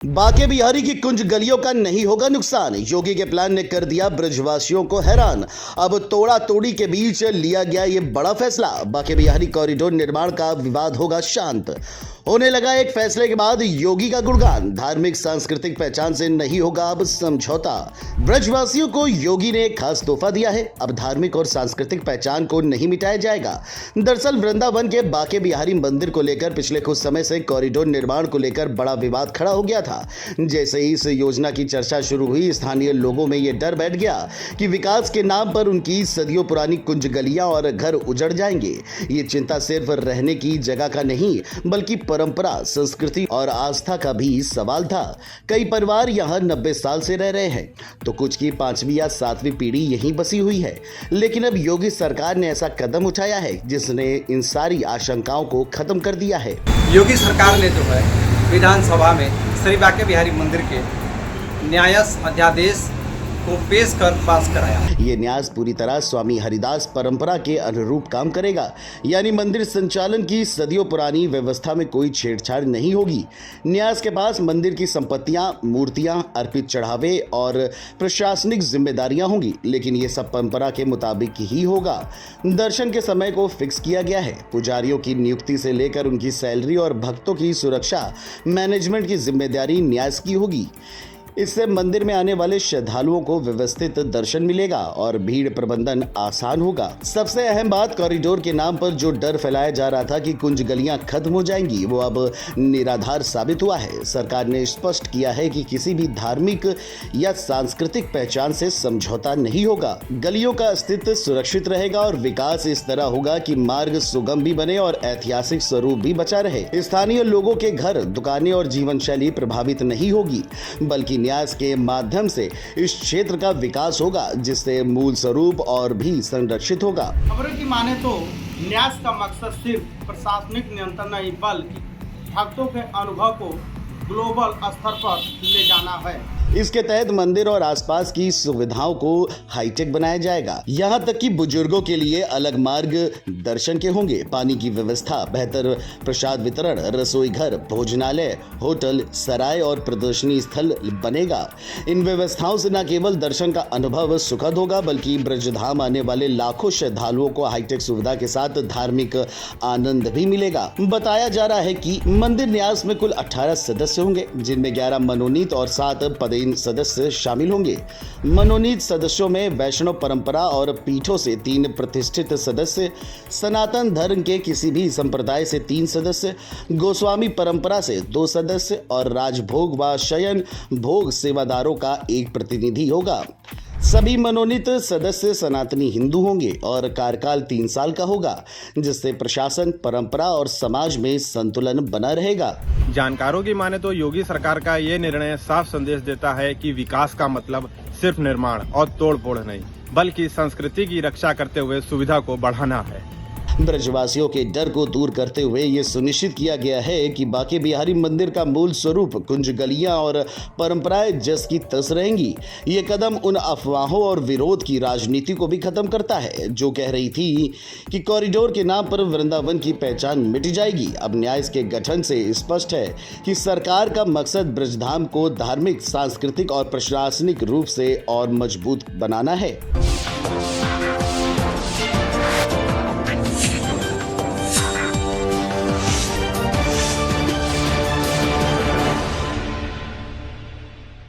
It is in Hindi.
बाके बिहारी की कुंज गलियों का नहीं होगा नुकसान। योगी के प्लान ने कर दिया ब्रजवासियों को हैरान। अब तोड़ा तोड़ी के बीच लिया गया ये बड़ा फैसला। बाके बिहारी कॉरिडोर निर्माण का विवाद होगा शांत। होने लगा एक फैसले के बाद योगी का गुणगान। धार्मिक सांस्कृतिक पहचान से नहीं होगा अब समझौता। ब्रजवासियों को योगी ने एक खास तोहफा दिया है। अब धार्मिक और सांस्कृतिक पहचान को नहीं मिटाया जाएगा। दरअसल वृंदावन के बाके बिहारी मंदिर को लेकर पिछले कुछ समय से कॉरिडोर निर्माण को लेकर बड़ा विवाद खड़ा हो गया था। जैसे ही इस योजना की चर्चा शुरू हुई, स्थानीय लोगों में यह डर बैठ गया कि विकास के नाम पर उनकी सदियों पुरानी कुंज गलियां और घर उजड़ जाएंगे। ये चिंता सिर्फ रहने की जगह का नहीं, बल्कि परंपरा, संस्कृति और आस्था का भी सवाल था। कई परिवार यहाँ 90 साल से रह रहे हैं, तो कुछ की 5वीं या 7वीं पीढ़ी यहीं बसी हुई है। लेकिन अब योगी सरकार ने ऐसा कदम उठाया है जिसने इन सारी आशंकाओं को खत्म कर दिया है। योगी सरकार ने जो है विधानसभा में श्री बाके बिहारी मंदिर के न्यास अध्यादेश को पेश कर पास कराया। ये न्यास पूरी तरह स्वामी हरिदास परंपरा के अनुरूप काम करेगा। यानी मंदिर संचालन की सदियों पुरानी व्यवस्था में कोई छेड़छाड़ नहीं होगी। न्यास के पास मंदिर की संपत्तियां, मूर्तियां, अर्पित चढ़ावे और प्रशासनिक जिम्मेदारियां होंगी, लेकिन ये सब परंपरा के मुताबिक ही होगा। दर्शन के समय को फिक्स किया गया है। पुजारियों की नियुक्ति से लेकर उनकी सैलरी और भक्तों की सुरक्षा मैनेजमेंट की जिम्मेदारी न्यास की होगी। इससे मंदिर में आने वाले श्रद्धालुओं को व्यवस्थित दर्शन मिलेगा और भीड़ प्रबंधन आसान होगा। सबसे अहम बात, कॉरिडोर के नाम पर जो डर फैलाया जा रहा था कि कुंज गलियां खत्म हो जाएंगी, वो अब निराधार साबित हुआ है। सरकार ने स्पष्ट किया है कि किसी भी धार्मिक या सांस्कृतिक पहचान से समझौता नहीं होगा। गलियों का अस्तित्व सुरक्षित रहेगा और विकास इस तरह होगा कि मार्ग सुगम भी बने और ऐतिहासिक स्वरूप भी बचा रहे। स्थानीय लोगों के घर, दुकानें और जीवन शैली प्रभावित नहीं होगी, बल्कि न्यास के माध्यम से इस क्षेत्र का विकास होगा, जिससे मूल स्वरूप और भी संरक्षित होगा। खबरों की माने तो न्यास का मकसद सिर्फ प्रशासनिक नियंत्रण नहीं, बल्कि भक्तों के अनुभव को ग्लोबल स्तर पर ले जाना है। इसके तहत मंदिर और आसपास की सुविधाओं को हाईटेक बनाया जाएगा। यहाँ तक कि बुजुर्गों के लिए अलग मार्ग दर्शन के होंगे। पानी की व्यवस्था, बेहतर प्रसाद वितरण, रसोई घर, भोजनालय, होटल, सराय और प्रदर्शनी स्थल बनेगा। इन व्यवस्थाओं से न केवल दर्शन का अनुभव सुखद होगा, बल्कि ब्रजधाम आने वाले लाखों श्रद्धालुओं को हाईटेक सुविधा के साथ धार्मिक आनंद भी मिलेगा। बताया जा रहा है कि मंदिर न्यास में कुल 18 सदस्य होंगे, जिनमें 11 मनोनीत और 7 पदेन सदस्य शामिल होंगे। मनोनीत सदस्यों में वैष्णव परंपरा और पीठों से 3 प्रतिष्ठित सदस्य, सनातन धर्म के किसी भी संप्रदाय से 3 सदस्य, गोस्वामी परंपरा से 2 सदस्य और राजभोग व शयन भोग सेवादारों का 1 प्रतिनिधि होगा। सभी मनोनीत सदस्य सनातनी हिंदू होंगे और कार्यकाल 3 साल का होगा, जिससे प्रशासन, परंपरा और समाज में संतुलन बना रहेगा। जानकारों की माने तो योगी सरकार का ये निर्णय साफ संदेश देता है कि विकास का मतलब सिर्फ निर्माण और तोड़-फोड़ नहीं, बल्कि संस्कृति की रक्षा करते हुए सुविधा को बढ़ाना है। ब्रजवासियों के डर को दूर करते हुए ये सुनिश्चित किया गया है कि बाके बिहारी मंदिर का मूल स्वरूप, कुंज गलियां और परंपराएं जस की तस रहेंगी। ये कदम उन अफवाहों और विरोध की राजनीति को भी खत्म करता है, जो कह रही थी कि कॉरिडोर के नाम पर वृंदावन की पहचान मिट जाएगी। अब न्यास के गठन से स्पष्ट है कि सरकार का मकसद ब्रजधाम को धार्मिक, सांस्कृतिक और प्रशासनिक रूप से और मजबूत बनाना है।